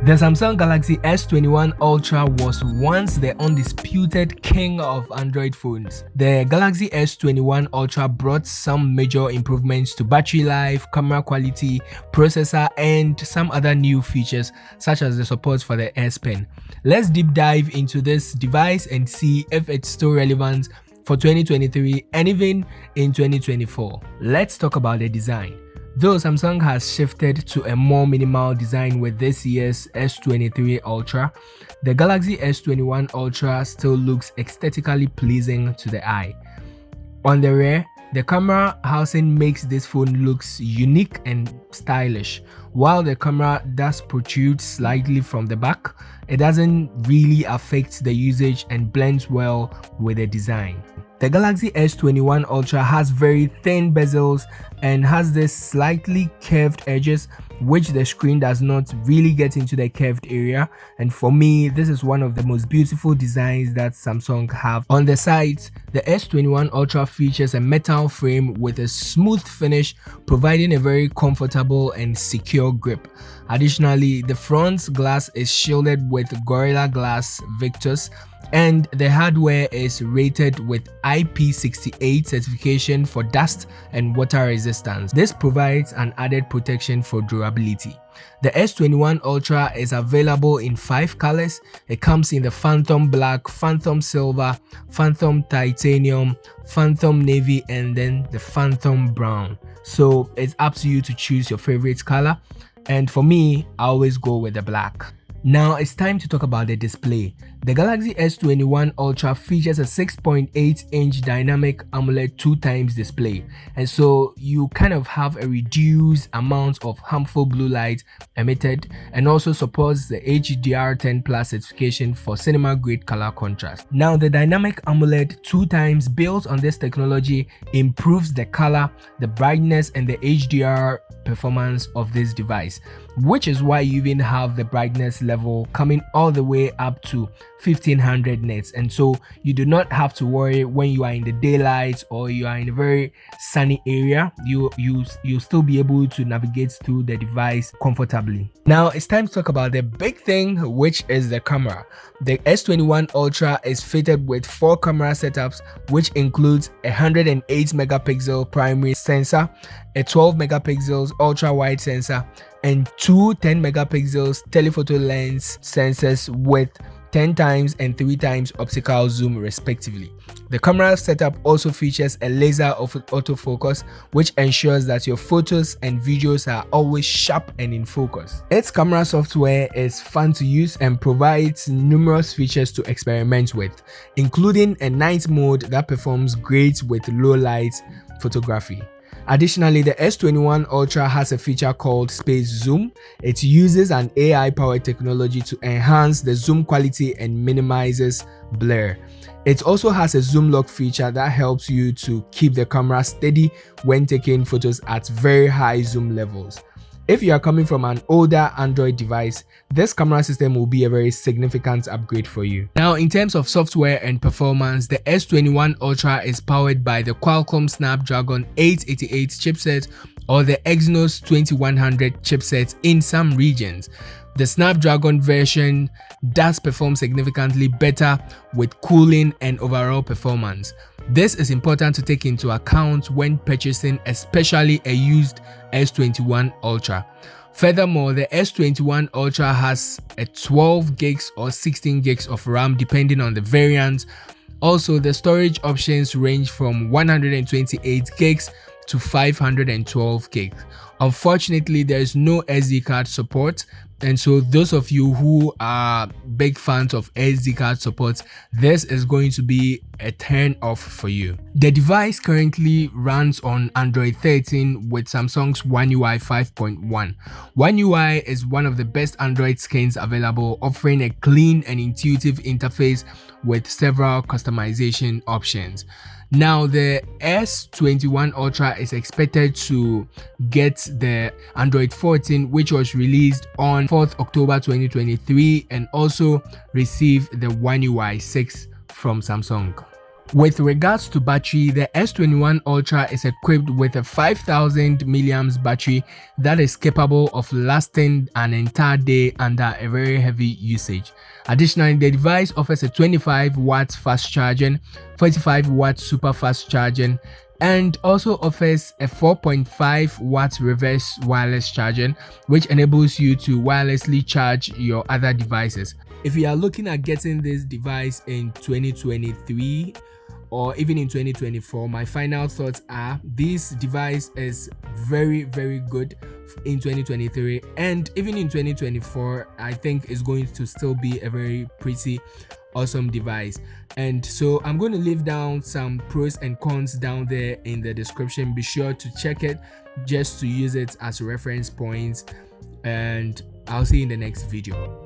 The Samsung Galaxy S21 Ultra was once the undisputed king of Android phones. The Galaxy S21 Ultra brought some major improvements to battery life, camera quality, processor, and some other new features such as the support for the S Pen. Let's deep dive into this device and see if it's still relevant for 2023 and even in 2024. Let's talk about the design. Though Samsung has shifted to a more minimal design with this year's S23 Ultra, the Galaxy S21 Ultra still looks aesthetically pleasing to the eye. On the rear, the camera housing makes this phone looks unique and stylish. While the camera does protrude slightly from the back, it doesn't really affect the usage and blends well with the design. The Galaxy S21 Ultra has very thin bezels and has this slightly curved edges, which the screen does not really get into the curved area, and for me this is one of the most beautiful designs that Samsung have. On the sides, the S21 Ultra features a metal frame with a smooth finish, providing a very comfortable and secure grip. Additionally, the front glass is shielded with Gorilla Glass Victus, and the hardware is rated with IP68 certification for dust and water resistance. This provides an added protection for durability. The S21 Ultra is available in 5 colors. It comes in the Phantom Black, Phantom Silver, Phantom Titanium, Phantom Navy, and then the Phantom Brown. So it's up to you to choose your favorite color, and for me, I always go with the black. Now it's time to talk about the display. The Galaxy S21 Ultra features a 6.8-inch dynamic AMOLED 2x display, and so you kind of have a reduced amount of harmful blue light emitted, and also supports the HDR10+ certification for cinema-grade color contrast. Now the dynamic AMOLED 2x built on this technology improves the color, the brightness, and the HDR performance of this device, which is why you even have the brightness level coming all the way up to 1500 nits, and so you do not have to worry when you are in the daylight or you are in a very sunny area. You'll still be able to navigate through the device comfortably. Now it's time to talk about the big thing, which is the camera. The S21 Ultra is fitted with 4 camera setups, which includes a 108 megapixel primary sensor, a 12 megapixels ultra wide sensor, and 2 10 megapixels telephoto lens sensors with 10 times and 3 times optical zoom respectively. The camera setup also features a laser autofocus, which ensures that your photos and videos are always sharp and in focus. Its camera software is fun to use and provides numerous features to experiment with, including a night mode that performs great with low light photography. Additionally, the S21 Ultra has a feature called Space Zoom. It uses an AI-powered technology to enhance the zoom quality and minimizes blur. It also has a zoom lock feature that helps you to keep the camera steady when taking photos at very high zoom levels. If you are coming from an older Android device, this camera system will be a very significant upgrade for you. Now, in terms of software and performance, the S21 Ultra is powered by the Qualcomm Snapdragon 888 chipset or the Exynos 2100 chipset in some regions. The Snapdragon version does perform significantly better with cooling and overall performance. This is important to take into account when purchasing especially a used S21 Ultra. Furthermore, the S21 Ultra has a 12 gigs or 16 gigs of RAM depending on the variant. Also, the storage options range from 128 gigs to 512 gigs. Unfortunately, there is no SD card support, and so those of you who are big fans of SD card support, this is going to be a turn off for you. The device currently runs on Android 13 with Samsung's One UI 5.1. One UI is one of the best Android skins available, offering a clean and intuitive interface with several customization options. Now, the S21 Ultra is expected to get the Android 14, which was released on 4th October 2023, and also receive the One UI 6 from Samsung. With regards to battery, the S21 Ultra is equipped with a 5000 mAh battery that is capable of lasting an entire day under a very heavy usage. Additionally, the device offers a 25 watts fast charging, 45 watts super fast charging, and also offers a 4.5 watts reverse wireless charging, which enables you to wirelessly charge your other devices. If you are looking at getting this device in 2023 or even in 2024, my final thoughts are this device is very good in 2023, and even in 2024 I think it's going to still be a very pretty awesome device. And so I'm going to leave down some pros and cons down there in the description. Be sure to check it just to use it as reference points, and I'll see you in the next video.